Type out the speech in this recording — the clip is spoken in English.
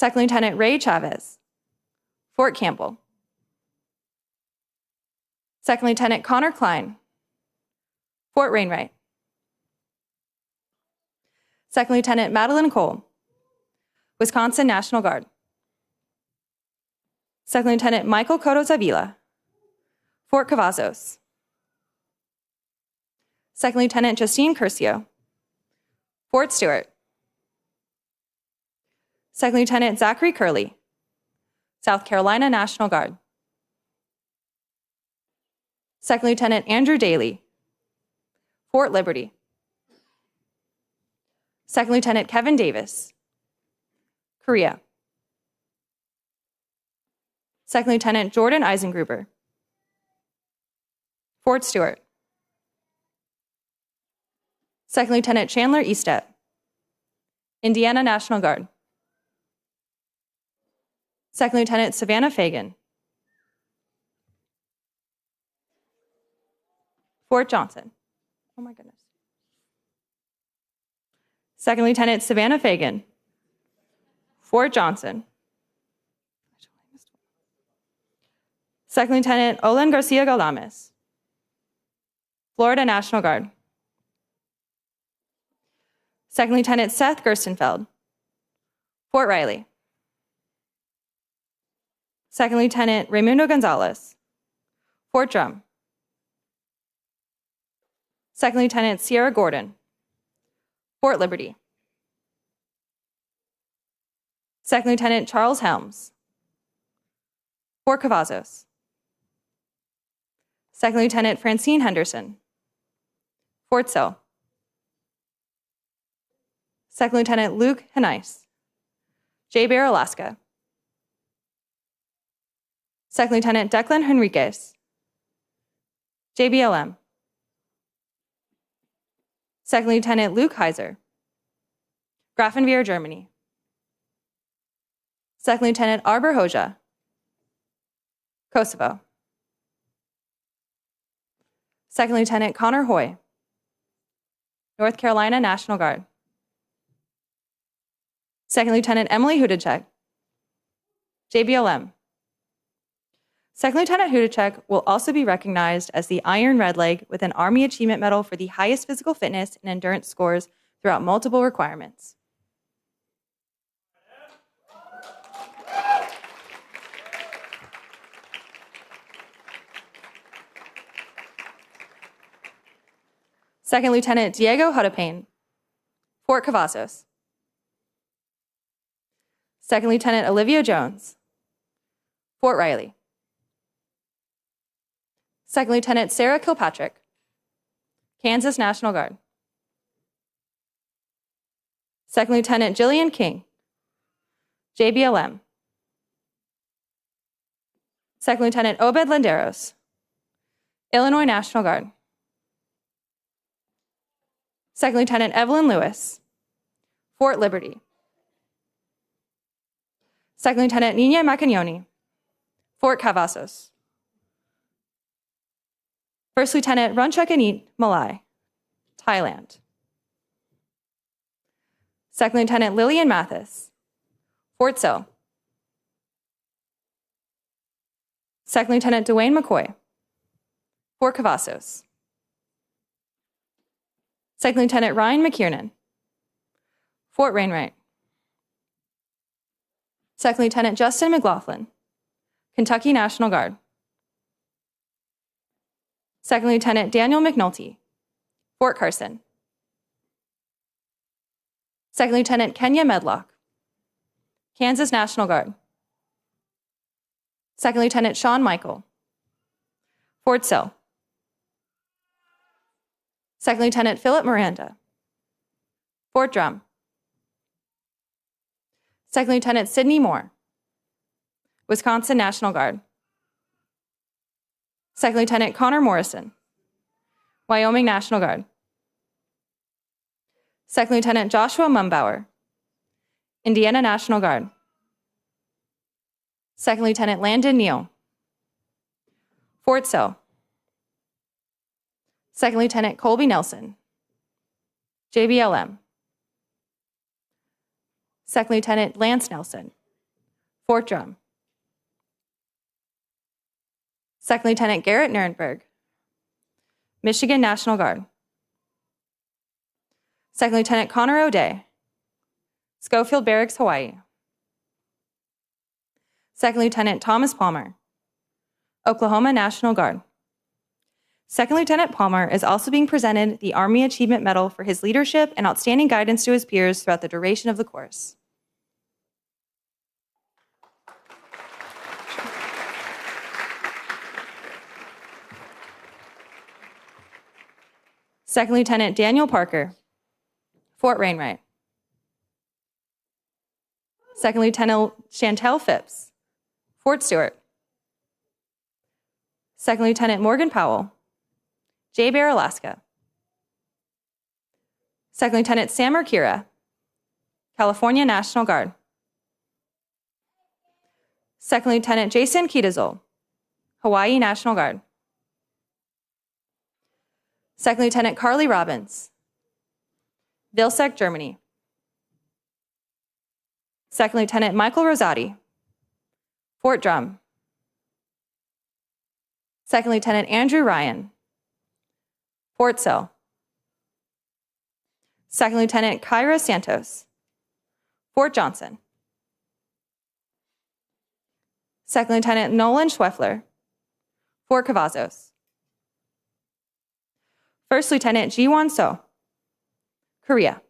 Second Lieutenant Ray Chavez, Fort Campbell. Second Lieutenant Connor Klein, Fort Wainwright. Second Lieutenant Madeline Cole, Wisconsin National Guard. Second Lieutenant Michael Cotos Avila, Fort Cavazos. Second Lieutenant Justine Curcio, Fort Stewart. Second Lieutenant Zachary Curley, South Carolina National Guard. Second Lieutenant Andrew Daly, Fort Liberty. Second Lieutenant Kevin Davis, Korea. Second Lieutenant Jordan Eisengruber, Fort Stewart. Second Lieutenant Chandler Eastep, Indiana National Guard. Second Lieutenant Savannah Fagan, Fort Johnson. Oh my goodness. Second Lieutenant Savannah Fagan, Fort Johnson. Second Lieutenant Olan Garcia Galdames, Florida National Guard. Second Lieutenant Seth Gerstenfeld, Fort Riley. Second Lieutenant Raimundo Gonzalez, Fort Drum. Second Lieutenant Sierra Gordon, Fort Liberty. Second Lieutenant Charles Helms, Fort Cavazos. Second Lieutenant Francine Henderson, Fort Sill. Second Lieutenant Luke Hennice, J. Bear, Alaska. Second Lieutenant Declan Henriquez, JBLM. Second Lieutenant Luke Heiser, Grafenwehr, Germany. Second Lieutenant Arbor Hoja, Kosovo. Second Lieutenant Connor Hoy, North Carolina National Guard. Second Lieutenant Emily Hudacek, JBLM. Second Lieutenant Hudacek will also be recognized as the Iron Red Leg with an Army Achievement Medal for the highest physical fitness and endurance scores throughout multiple requirements. Second Lieutenant Diego Hudapain, Fort Cavazos. Second Lieutenant Olivia Jones, Fort Riley. Second Lieutenant Sarah Kilpatrick, Kansas National Guard. Second Lieutenant Jillian King, JBLM. Second Lieutenant Obed Landeros, Illinois National Guard. Second Lieutenant Evelyn Lewis, Fort Liberty. Second Lieutenant Nina Macagnoni, Fort Cavazos. First Lieutenant Runchakanit Malai, Thailand. Second Lieutenant Lillian Mathis, Fort Sill. Second Lieutenant Dwayne McCoy, Fort Cavazos. Second Lieutenant Ryan McKiernan, Fort Wainwright. Second Lieutenant Justin McLaughlin, Kentucky National Guard. Second Lieutenant Daniel McNulty, Fort Carson. Second Lieutenant Kenya Medlock, Kansas National Guard. Second Lieutenant Sean Michael, Fort Sill. Second Lieutenant Philip Miranda, Fort Drum. Second Lieutenant Sidney Moore, Wisconsin National Guard. Second Lieutenant Connor Morrison, Wyoming National Guard. Second Lieutenant Joshua Mumbauer, Indiana National Guard. Second Lieutenant Landon Neal, Fort Sill. Second Lieutenant Colby Nelson, JBLM. Second Lieutenant Lance Nelson, Fort Drum. Second Lieutenant Garrett Nuremberg, Michigan National Guard. Second Lieutenant Connor O'Day, Schofield Barracks, Hawaii. Second Lieutenant Thomas Palmer, Oklahoma National Guard. Second Lieutenant Palmer is also being presented the Army Achievement Medal for his leadership and outstanding guidance to his peers throughout the duration of the course. Second Lieutenant Daniel Parker, Fort Wainwright. Second Lieutenant Chantel Phipps, Fort Stewart. Second Lieutenant Morgan Powell, J Bear, Alaska. Second Lieutenant Sam Urquera, California National Guard. Second Lieutenant Jason Kitazol, Hawaii National Guard. Second Lieutenant Carly Robbins, Vilseck, Germany. Second Lieutenant Michael Rosati, Fort Drum. Second Lieutenant Andrew Ryan, Fort Sill. Second Lieutenant Kyra Santos, Fort Johnson. Second Lieutenant Nolan Schweffler, Fort Cavazos. First Lieutenant Ji-Won So, Korea.